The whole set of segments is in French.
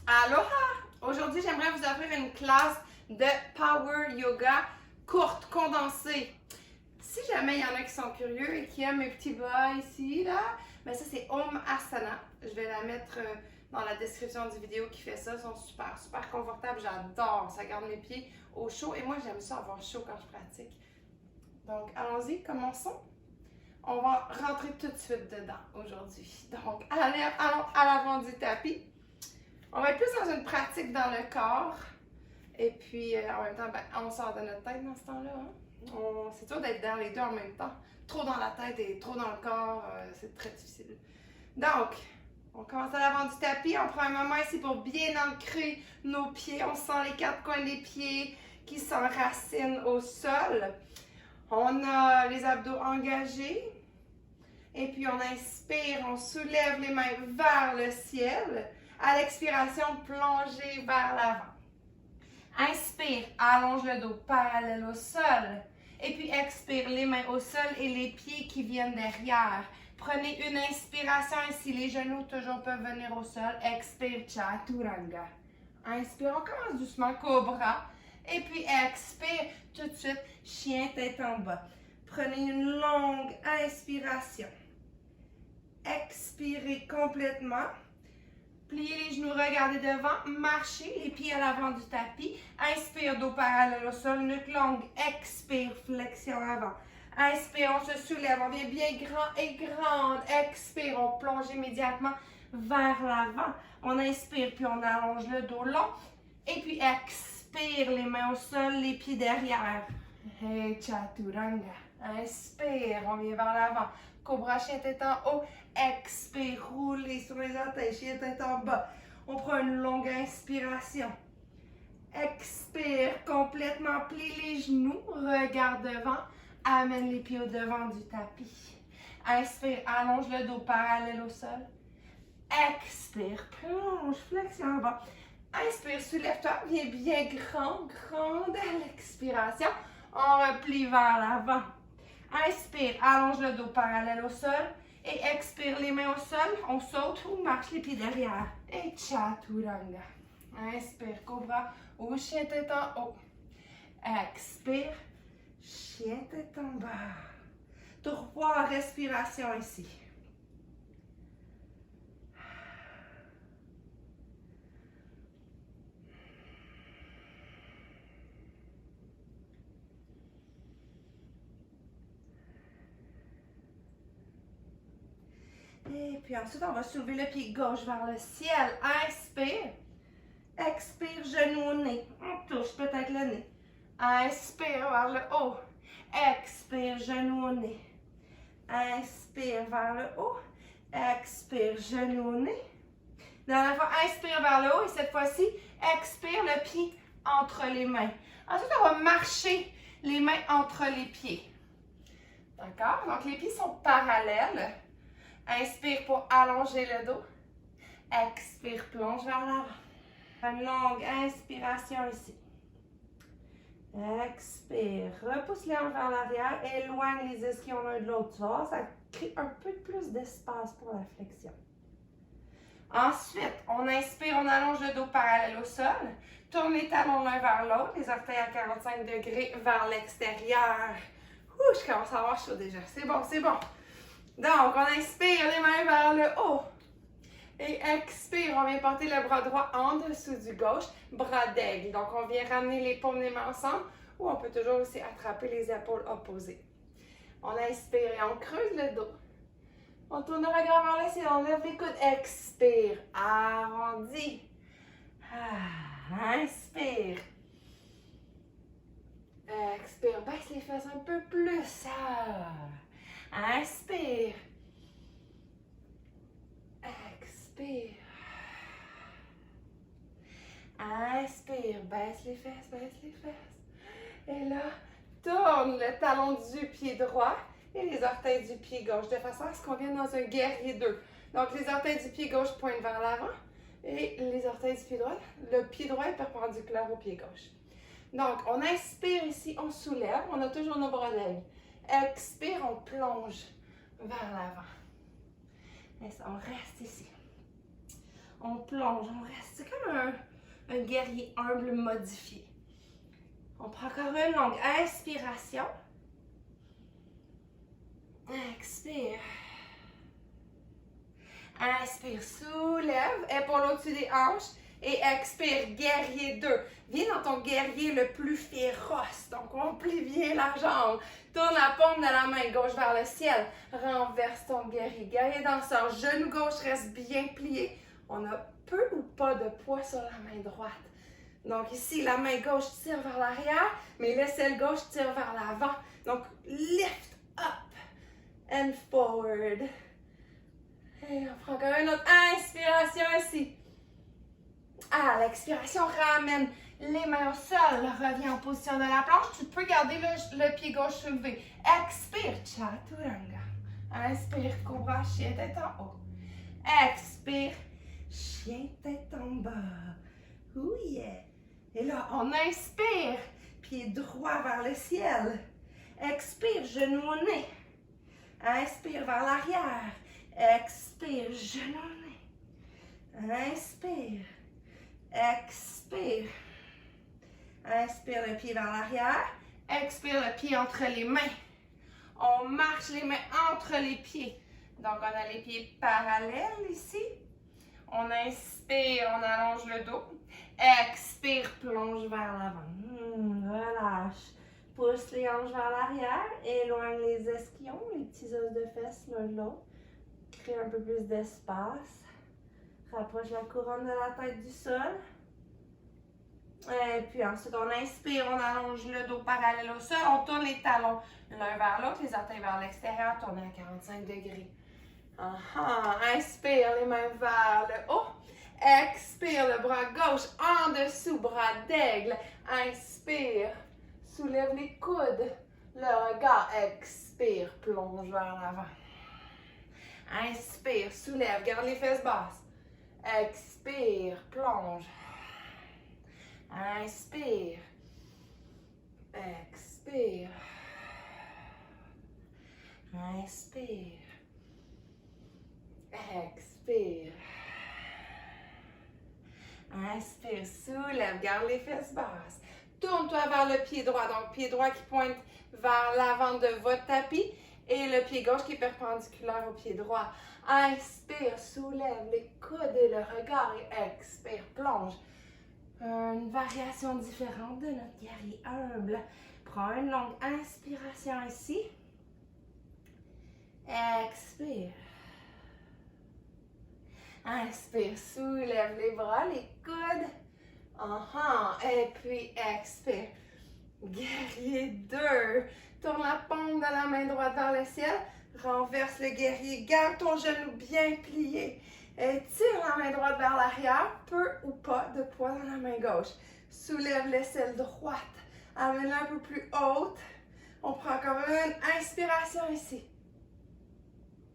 Aloha! Aujourd'hui, j'aimerais vous offrir une classe de Power Yoga courte, condensée. Si jamais il y en a qui sont curieux et qui aiment mes petits bas ici, là, ben ça c'est Om Asana. Je vais la mettre dans la description du vidéo qui fait ça. Ils sont super, super confortables. J'adore. Ça garde mes pieds au chaud et moi j'aime ça avoir chaud quand je pratique. Donc allons-y, commençons. On va rentrer tout de suite dedans aujourd'hui. Donc allons à l'avant du tapis. On va être plus dans une pratique dans le corps. Et puis, en même temps, ben, on sort de notre tête dans ce temps-là. Hein? C'est dur d'être dans les deux en même temps. Trop dans la tête et trop dans le corps, c'est très difficile. Donc, on commence à l'avant du tapis. On prend un moment ici pour bien ancrer nos pieds. On sent les quatre coins des pieds qui s'enracinent au sol. On a les abdos engagés. Et puis, on inspire, on soulève les mains vers le ciel. À l'expiration, plongez vers l'avant. Inspire, allonge le dos parallèle au sol. Et puis expire, les mains au sol et les pieds qui viennent derrière. Prenez une inspiration ici, les genoux toujours peuvent venir au sol. Expire, Chaturanga. Inspire, on commence doucement, Cobra. Et puis expire, tout de suite, chien tête en bas. Prenez une longue inspiration. Expirez complètement. Pliez les genoux, regardez devant, marchez les pieds à l'avant du tapis. Inspire, dos parallèle au sol, nuque longue. Expire, flexion avant. Inspire, on se soulève, on vient bien grand et grande. Expire, on plonge immédiatement vers l'avant. On inspire, puis on allonge le dos long. Et puis expire, les mains au sol, les pieds derrière. Hey, Chaturanga. Inspire, on vient vers l'avant. Cobra, chien tête en haut. Expire, roulez sur les orteils, chien tête en bas. On prend une longue inspiration. Expire, complètement plie les genoux, regarde devant, amène les pieds au devant du tapis. Inspire, allonge le dos parallèle au sol. Expire, plonge, flexion en bas. Inspire, soulève-toi, viens bien grande à l'expiration. On replie vers l'avant. Inspire, allonge le dos parallèle au sol. Et expire, les mains au sol. On saute ou marche les pieds derrière. Et Chaturanga. Inspire, Cobra ou chien tête en haut. Expire, chien tête en bas. 3 respirations ici. Et puis ensuite, on va soulever le pied gauche vers le ciel. Inspire. Expire, genou au nez. On touche peut-être le nez. Inspire vers le haut. Expire, genou au nez. Inspire vers le haut. Expire, genou au nez. Dernière fois, inspire vers le haut. Et cette fois-ci, expire le pied entre les mains. Ensuite, on va marcher les mains entre les pieds. D'accord? Donc, les pieds sont parallèles. Inspire pour allonger le dos. Expire, plonge vers l'avant. Une longue inspiration ici. Expire, repousse les hanches vers l'arrière, éloigne les ischions l'un de l'autre. Tu vas voir, ça crée un peu plus d'espace pour la flexion. Ensuite, on inspire, on allonge le dos parallèle au sol. Tourne les talons l'un vers l'autre, les orteils à 45 degrés vers l'extérieur. Je commence à avoir chaud déjà. C'est bon, c'est bon. Donc, on inspire les mains vers le haut. Et expire, on vient porter le bras droit en dessous du gauche, bras d'aigle. Donc, on vient ramener les paumes des mains ensemble ou on peut toujours aussi attraper les épaules opposées. On inspire et on creuse le dos. On tourne le regard vers le ciel, on lève les coudes. Expire, arrondi. Inspire. Expire, baisse les fesses un peu plus. Inspire. Expire. Inspire, baisse les fesses, baisse les fesses. Et là, tourne le talon du pied droit et les orteils du pied gauche de façon à ce qu'on vienne dans un guerrier 2. Donc, les orteils du pied gauche pointent vers l'avant et les orteils du pied droit, le pied droit est perpendiculaire au pied gauche. Donc, on inspire ici, on soulève, on a toujours nos bras d'aigle. Expire, on plonge vers l'avant. On reste ici. On plonge, on reste. C'est comme un guerrier humble modifié. On prend encore une longue inspiration. Expire. Inspire, soulève, épaule au-dessus des hanches. Et expire, guerrier 2. Viens dans ton guerrier le plus féroce. Donc, on plie bien la jambe. Tourne la paume de la main gauche vers le ciel. Renverse ton guerrier. Guerrier danseur, genou gauche reste bien plié. On a peu ou pas de poids sur la main droite. Donc ici, la main gauche tire vers l'arrière, mais l'aisselle gauche tire vers l'avant. Donc, lift up and forward. Et on prend encore une autre inspiration ici. À l'expiration, ramène les mains au sol. Reviens en position de la planche. Tu peux garder le pied gauche soulevé. Expire, chaturanga. Inspire, cobra, chien tête en haut. Expire, chien tête en bas. Oh yeah. Et là, on inspire, pied droit vers le ciel. Expire, genou au nez. Inspire vers l'arrière. Expire, genou au nez. Inspire. Expire. Inspire le pied vers l'arrière. Expire le pied entre les mains. On marche les mains entre les pieds. Donc, on a les pieds parallèles ici. On inspire, on allonge le dos. Expire, plonge vers l'avant. Relâche. Pousse les hanches vers l'arrière. Éloigne les ischions, les petits os de fesses l'un de l'autre. Crée un peu plus d'espace. Rapproche la couronne de la tête du sol. Et puis ensuite, on inspire, on allonge le dos parallèle au sol. On tourne les talons l'un vers l'autre, les orteils vers l'extérieur, tourner à 45 degrés. Inspire, les mains vers le haut. Expire, le bras gauche en dessous, bras d'aigle. Inspire, soulève les coudes, le regard. Expire, plonge vers l'avant. Inspire, soulève, garde les fesses basses. Expire, plonge. Inspire. Expire. Inspire. Expire. Inspire, soulève, garde les fesses basses. Tourne-toi vers le pied droit. Donc, pied droit qui pointe vers l'avant de votre tapis et le pied gauche qui est perpendiculaire au pied droit. Inspire, soulève les coudes et le regard et expire, plonge. Une variation différente de notre guerrier humble. Prends une longue inspiration ici. Expire. Inspire, soulève les bras, les coudes. Et puis expire. Guerrier 2. Tourne la paume de la main droite vers le ciel. Renverse le guerrier. Garde ton genou bien plié. Et tire la main droite vers l'arrière. Peu ou pas de poids dans la main gauche. Soulève l'aisselle droite. Amène-la un peu plus haute. On prend encore une inspiration ici.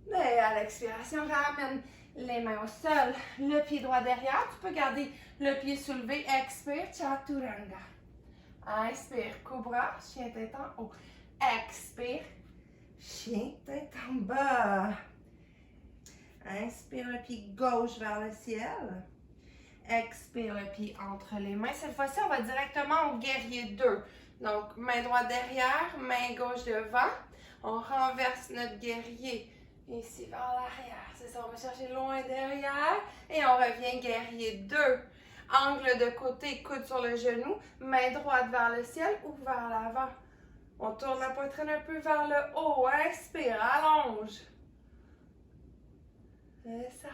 Et à l'expiration, ramène les mains au sol. Le pied droit derrière. Tu peux garder le pied soulevé. Expire, chaturanga. Inspire, cobra, chien tête en haut. Expire, chien tête en bas. Inspire le pied gauche vers le ciel. Expire le pied entre les mains. Cette fois-ci, on va directement au guerrier 2. Donc, main droite derrière, main gauche devant. On renverse notre guerrier ici vers l'arrière. C'est ça, on va chercher loin derrière. Et on revient guerrier 2. Angle de côté, coude sur le genou. Main droite vers le ciel ou vers l'avant. On tourne la poitrine un peu vers le haut. Inspire, allonge. C'est ça.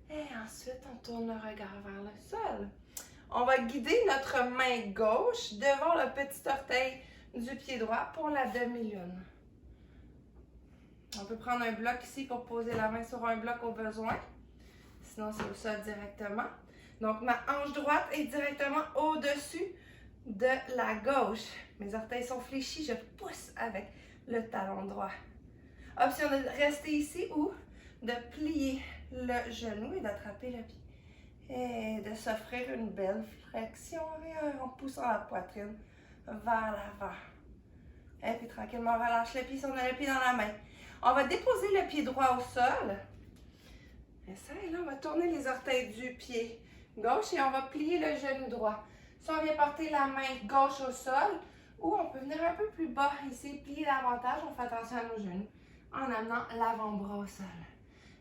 Et ensuite, on tourne le regard vers le sol. On va guider notre main gauche devant le petit orteil du pied droit pour la demi-lune. On peut prendre un bloc ici pour poser la main sur un bloc au besoin. Sinon, c'est au sol directement. Donc, ma hanche droite est directement au-dessus de la gauche. Mes orteils sont fléchis, je pousse avec le talon droit. Option de rester ici ou de plier le genou et d'attraper le pied. Et de s'offrir une belle flexion arrière en poussant la poitrine vers l'avant. Et puis tranquillement, on relâche le pied si on a le pied dans la main. On va déposer le pied droit au sol. Et ça, et là, on va tourner les orteils du pied gauche et on va plier le genou droit. Si on vient porter la main gauche au sol, ou on peut venir un peu plus bas ici, plier davantage, on fait attention à nos genoux, en amenant l'avant-bras au sol.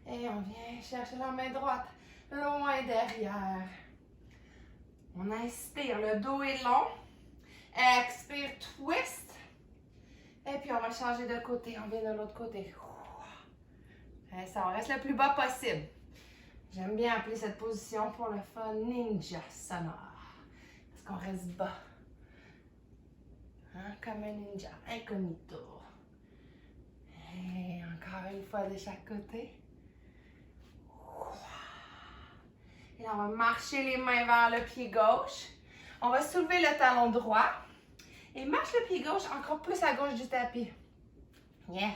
Et on vient chercher la main droite, loin derrière. On inspire, le dos est long. Expire, twist. Et puis on va changer de côté, on vient de l'autre côté. Et ça, on reste le plus bas possible. J'aime bien appeler cette position pour le fun Ninjasana. Parce qu'on reste bas. Hein, comme un ninja, incognito. Et encore une fois de chaque côté. Et là, on va marcher les mains vers le pied gauche. On va soulever le talon droit. Et marche le pied gauche encore plus à gauche du tapis. Yeah.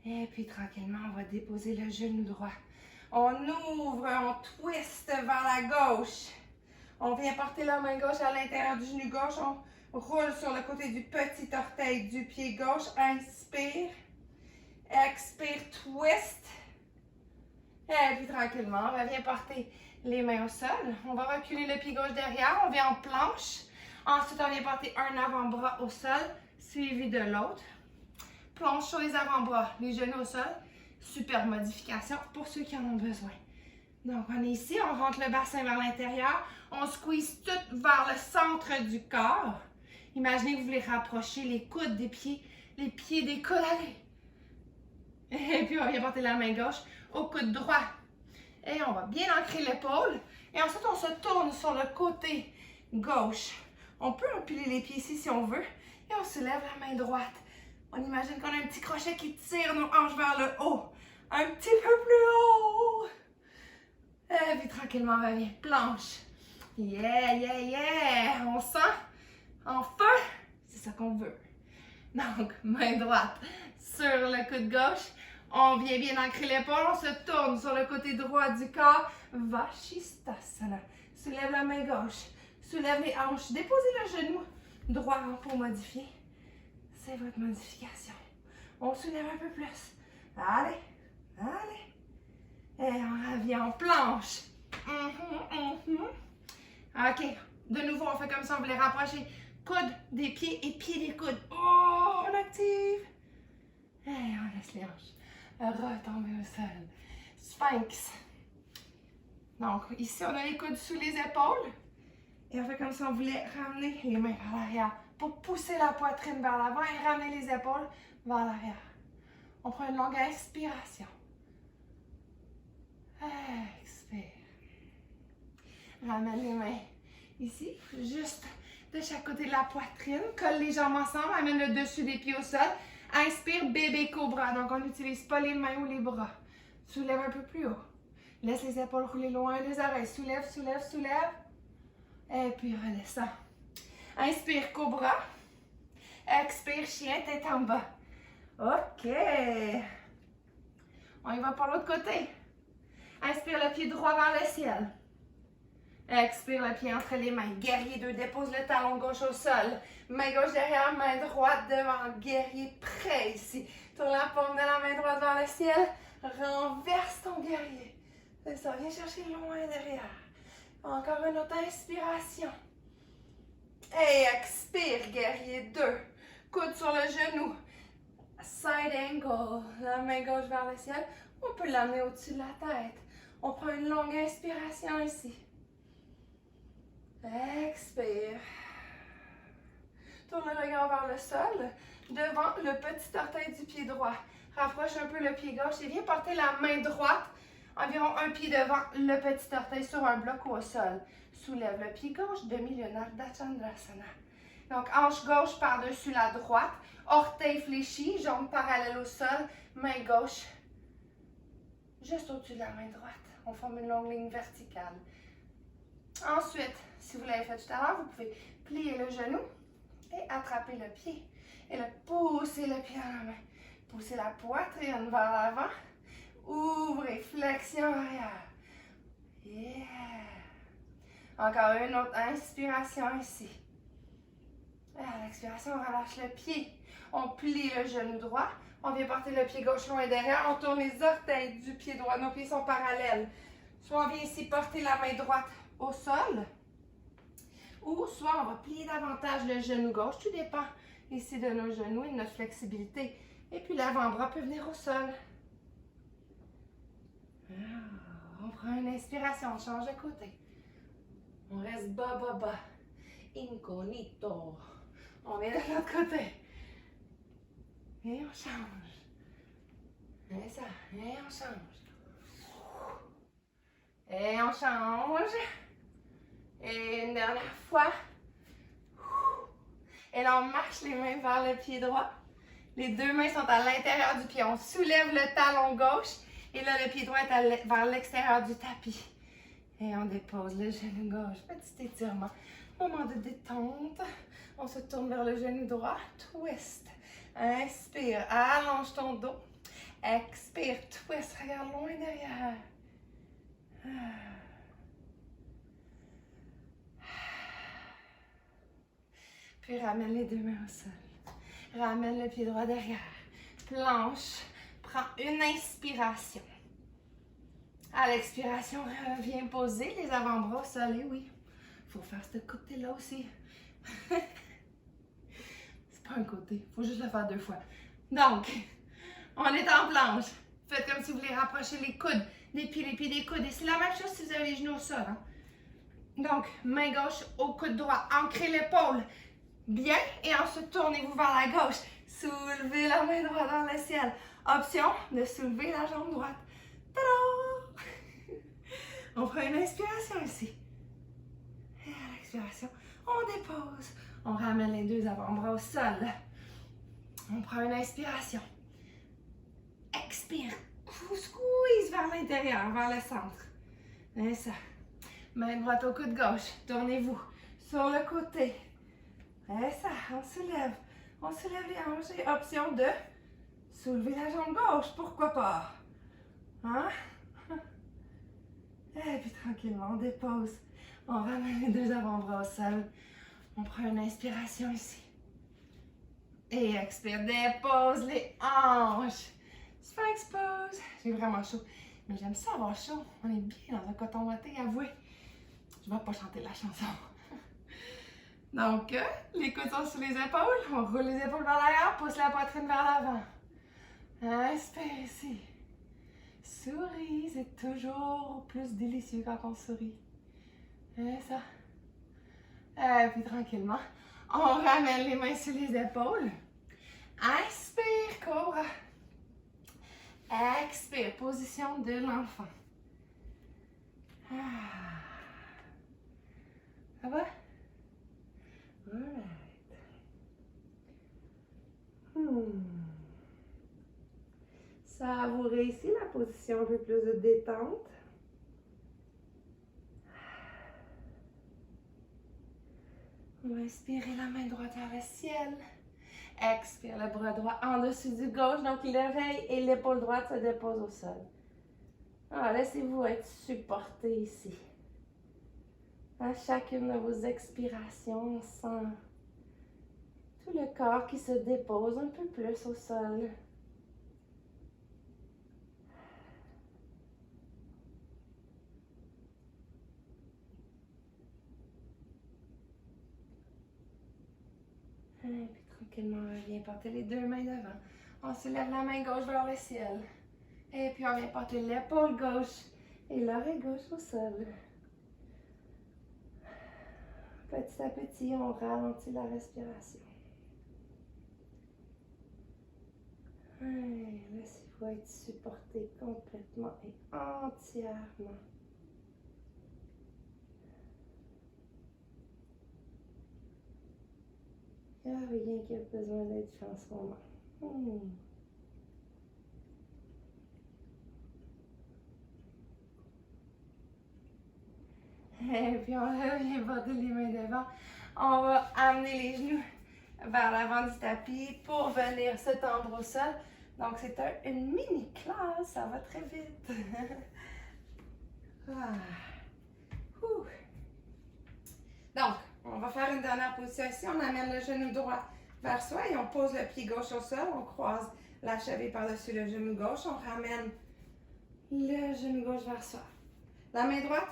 Et puis tranquillement, on va déposer le genou droit. On ouvre, on twist vers la gauche. On vient porter la main gauche à l'intérieur du genou gauche. On roule sur le côté du petit orteil du pied gauche. Inspire. Expire, twist. Et puis tranquillement, on va venir porter les mains au sol. On va reculer le pied gauche derrière. On vient en planche. Ensuite, on vient porter un avant-bras au sol, suivi de l'autre. Plonge sur les avant-bras, les genoux au sol. Super modification pour ceux qui en ont besoin. Donc, on est ici, on rentre le bassin vers l'intérieur. On squeeze tout vers le centre du corps. Imaginez que vous voulez rapprocher les coudes des pieds, les pieds des coudes, allez. Et puis, on vient porter la main gauche au coude droit. Et on va bien ancrer l'épaule. Et ensuite, on se tourne sur le côté gauche. On peut empiler les pieds ici si on veut. Et on soulève la main droite. On imagine qu'on a un petit crochet qui tire nos hanches vers le haut. Un petit peu plus haut. Et puis tranquillement, on revient. Planche. Yeah, yeah, yeah. On sent en feu. C'est ça qu'on veut. Donc, main droite sur le coude gauche. On vient bien ancrer l'épaule. On se tourne sur le côté droit du corps. Vashisthasana. Soulève la main gauche. Soulève les hanches. Déposez le genou droit pour modifier. C'est votre modification. On soulève un peu plus. Allez, allez. Et on revient en planche. OK. De nouveau, on fait comme ça. On voulait rapprocher coude des pieds et pieds des coudes. Oh, on active. Et on laisse les hanches retomber au sol. Sphinx. Donc, ici, on a les coudes sous les épaules. Et on fait comme ça, on voulait ramener les mains vers l'arrière pour pousser la poitrine vers l'avant et ramener les épaules vers l'arrière. On prend une longue inspiration. Expire. Ramène les mains ici, juste de chaque côté de la poitrine. Colle les jambes ensemble, amène le dessus des pieds au sol. Inspire, bébé cobra. Donc, on n'utilise pas les mains ou les bras. Soulève un peu plus haut. Laisse les épaules rouler loin des oreilles. Soulève, soulève, soulève. Et puis, redescend. Inspire, cobra. Expire, chien, tête en bas. OK. On y va par l'autre côté. Inspire le pied droit vers le ciel. Expire le pied entre les mains. Guerrier 2, dépose le talon gauche au sol. Main gauche derrière, main droite devant. Guerrier prêt ici. Tourne la paume de la main droite vers le ciel. Renverse ton guerrier. C'est ça, viens chercher loin derrière. Encore une autre inspiration. Et expire, guerrier 2. Coude sur le genou. Side angle. La main gauche vers le ciel. On peut l'amener au-dessus de la tête. On prend une longue inspiration ici. Expire. Tourne le regard vers le sol, devant le petit orteil du pied droit. Rapproche un peu le pied gauche et viens porter la main droite environ un pied devant le petit orteil sur un bloc ou au sol. Soulève le pied gauche, demi-lune, Ardha Chandrasana. Donc, hanche gauche par-dessus la droite, orteil fléchi, jambes parallèles au sol, main gauche juste au-dessus de la main droite. On forme une longue ligne verticale. Ensuite, si vous l'avez fait tout à l'heure, vous pouvez plier le genou et attraper le pied. Et pousser le pied à la main. Poussez la poitrine vers l'avant. Ouvrez, flexion arrière. Yeah! Encore une autre inspiration ici. À l'expiration, on relâche le pied. On plie le genou droit. On vient porter le pied gauche loin derrière. On tourne les orteils du pied droit. Nos pieds sont parallèles. Soit on vient ici porter la main droite au sol. Ou soit on va plier davantage le genou gauche. Tout dépend ici de nos genoux et de notre flexibilité. Et puis l'avant-bras peut venir au sol. On prend une inspiration. On change de côté. On reste bas, bas, bas. Incognito. On vient de l'autre côté. Et on change. Et ça. Et on change. Et on change. Et une dernière fois. Et là, on marche les mains vers le pied droit. Les deux mains sont à l'intérieur du pied. On soulève le talon gauche. Et là, le pied droit est vers l'extérieur du tapis. Et on dépose le genou gauche. Petit étirement. Moment de détente. On se tourne vers le genou droit. Twist. Inspire. Allonge ton dos. Expire. Twist. Regarde loin derrière. Puis ramène les deux mains au sol. Ramène le pied droit derrière. Planche. Prends une inspiration. À l'expiration, reviens poser les avant-bras au sol. Et oui, il faut faire ce côté-là aussi. C'est pas un côté, il faut juste le faire 2 fois. Donc, on est en planche. Faites comme si vous voulez rapprocher les coudes des pieds, les pieds des coudes. Et c'est la même chose si vous avez les genoux au sol. Hein? Donc, main gauche au coude droit. Ancrez l'épaule bien et ensuite tournez-vous vers la gauche. Soulevez la main droite dans le ciel. Option de soulever la jambe droite. Tadam! On prend une inspiration ici. Et à l'expiration, on dépose. On ramène les deux avant-bras au sol. On prend une inspiration. Expire. Squeeze vers l'intérieur, vers le centre. Et ça. Main droite au coude gauche. Tournez-vous sur le côté. Et ça, on soulève. On soulève les hanches. Et option de soulever la jambe gauche. Pourquoi pas? Hein? Et puis tranquillement, on dépose. On ramène les deux avant-bras au sol. On prend une inspiration ici. Et expire, dépose les hanches. Sphinx pose. J'ai vraiment chaud. Mais j'aime ça avoir chaud. On est bien dans un coton ouaté, avouez. Je ne vais pas chanter la chanson. Donc, les coudes sont sous les épaules. On roule les épaules vers l'arrière, pousse la poitrine vers l'avant. Inspire ici. Souris, c'est toujours plus délicieux quand on sourit. Et ça. Et puis tranquillement, on ramène les mains sur les épaules. Inspire, cobra. Expire, position de l'enfant. Ça va? Alright. Savourez ici la position un peu plus de détente. On va inspirer la main droite vers le ciel. Expire le bras droit en dessus du gauche. Donc l'oreille et l'épaule droite se déposent au sol. Alors, laissez-vous être supporté ici. À chacune de vos expirations, on sent tout le corps qui se dépose un peu plus au sol. Et puis tranquillement, on vient porter les deux mains devant. On soulève la main gauche vers le ciel. Et puis on vient porter l'épaule gauche et l'oreille gauche au sol. Petit à petit, on ralentit la respiration. Laissez-vous être supporté complètement et entièrement. Il n'y a rien qui a besoin d'être fait en ce moment. Et puis on revient porter les mains devant. On va amener les genoux vers l'avant du tapis pour venir se tendre au sol. Donc c'est une mini classe, ça va très vite. Donc, On va faire une dernière position ici. On amène le genou droit vers soi et on pose le pied gauche au sol. On croise la cheville par-dessus le genou gauche. On ramène le genou gauche vers soi. La main droite,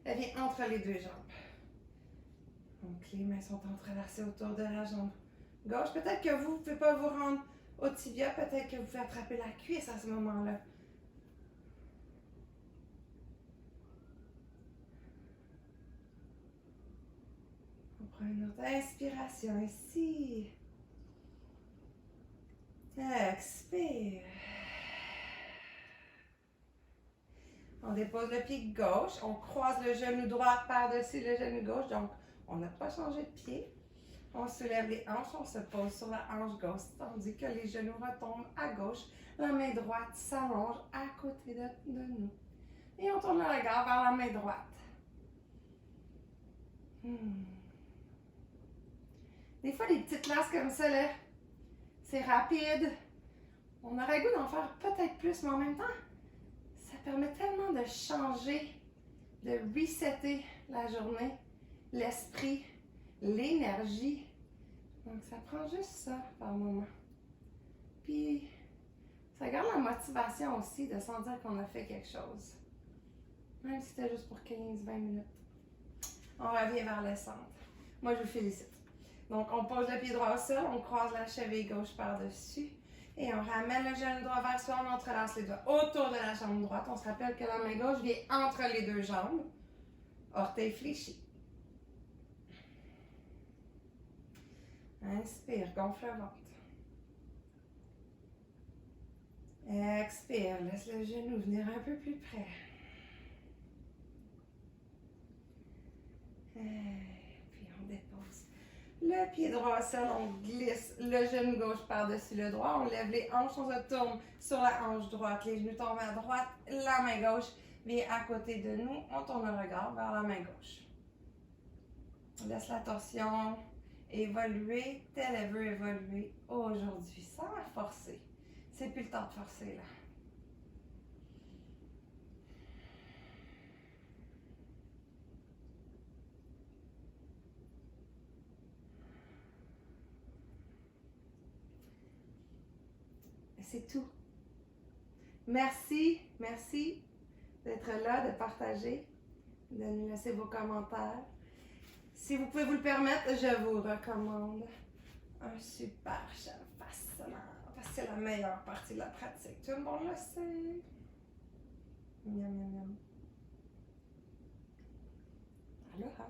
elle vient entre les deux jambes. Donc, les mains sont entrelacées autour de la jambe gauche. Peut-être que vous ne pouvez pas vous rendre au tibia. Peut-être que vous pouvez attraper la cuisse à ce moment-là. On prend une autre inspiration ici. Expire. On dépose le pied gauche. On croise le genou droit par-dessus le genou gauche. Donc, on n'a pas changé de pied. On soulève les hanches, on se pose sur la hanche gauche, tandis que les genoux retombent à gauche. La main droite s'allonge à côté de nous. Et on tourne le regard vers la main droite. Des fois, des petites classes comme ça, là, c'est rapide. On aurait le goût d'en faire peut-être plus, mais en même temps, ça permet tellement de changer, de resetter la journée, l'esprit, l'énergie. Donc, ça prend juste ça par moment. Puis, ça garde la motivation aussi de sentir qu'on a fait quelque chose. Même si c'était juste pour 15-20 minutes. On revient vers le centre. Moi, je vous félicite. Donc, on pose le pied droit au sol, on croise la cheville gauche par-dessus et on ramène le genou droit vers soi, on entrelace les doigts autour de la jambe droite. On se rappelle que la main gauche vient entre les deux jambes. Orteil fléchi. Inspire, gonfle le ventre. Expire, laisse le genou venir un peu plus près. Puis on dépose le pied droit au sol, on glisse le genou gauche par-dessus le droit, on lève les hanches, on se tourne sur la hanche droite, les genoux tombent à droite, la main gauche vient à côté de nous, on tourne le regard vers la main gauche. On laisse la torsion évoluer telle elle veut évoluer aujourd'hui, sans la forcer. C'est plus le temps de forcer là. C'est tout. Merci d'être là, de partager, de nous laisser vos commentaires. Si vous pouvez vous le permettre, je vous recommande un super chef fascinant. Parce que c'est la meilleure partie de la pratique. Tout le monde le sait. Miam, miam, miam. Aloha.